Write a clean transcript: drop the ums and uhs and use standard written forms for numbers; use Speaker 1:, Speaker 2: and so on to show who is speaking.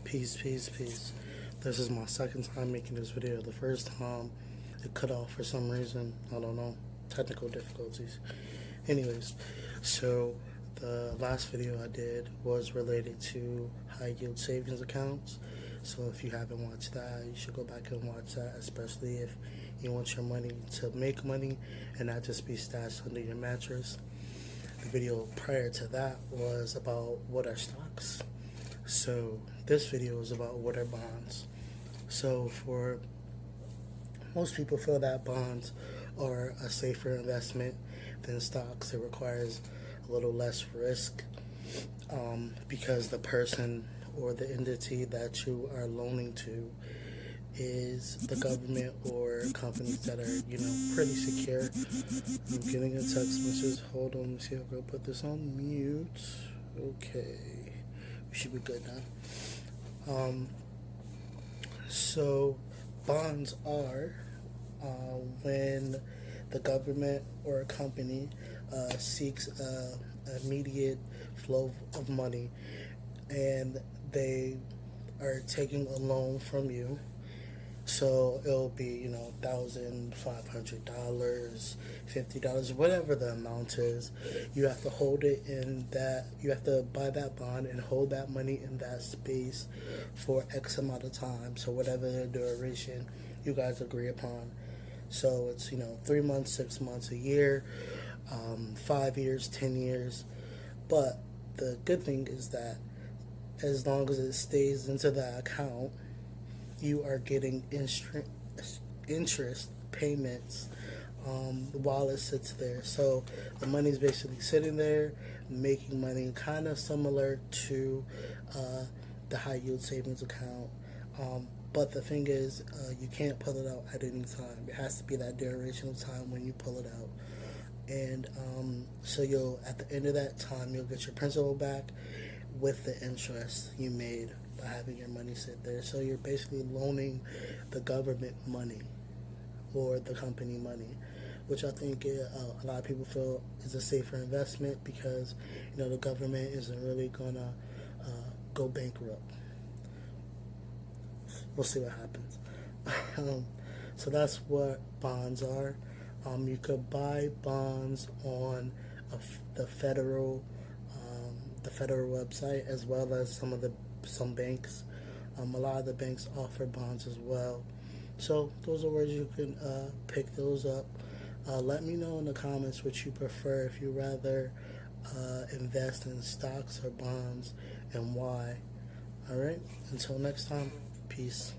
Speaker 1: Peace, peace, peace. This is my second time making this video. The first time it cut off for some reason. I don't know. Technical difficulties. Anyways, so the last video I did was related to high yield savings accounts. So if you haven't watched that, you should go back and watch that, especially if you want your money to make money and not just be stashed under your mattress. The video prior to that was about what are stocks. So this video is about what are bonds. So for most people feel that bonds are a safer investment than stocks. It requires a little less risk because the person or the entity that you are loaning to is the government or companies that are, pretty secure. I'm getting a text message. Hold on, let me see if I can put this on mute. Okay, we should be good now. So bonds are when the government or a company seeks immediate flow of money, and they are taking a loan from you. So it'll be, $1,500, $50, whatever the amount is. You have to hold it in that, you have to buy that bond and hold that money in that space for X amount of time. So whatever the duration you guys agree upon. So it's, 3 months, 6 months, a year, 5 years, 10 years. But the good thing is that as long as it stays into that account, you are getting interest payments while it sits there. So the money is basically sitting there, making money, kind of similar to the high yield savings account. But the thing is, you can't pull it out at any time. It has to be that duration of time when you pull it out. And so you'll, at the end of that time, you'll get your principal back with the interest you made by having your money sit there. So you're basically loaning the government money or the company money, which I think a lot of people feel is a safer investment because the government isn't really gonna go bankrupt. We'll see what happens. So that's what bonds are. You could buy bonds on the federal website, as well as some banks. A lot of the banks offer bonds as well. So those are where you can pick those up. Let me know in the comments what you prefer, if you rather invest in stocks or bonds, and why. Alright, until next time, peace.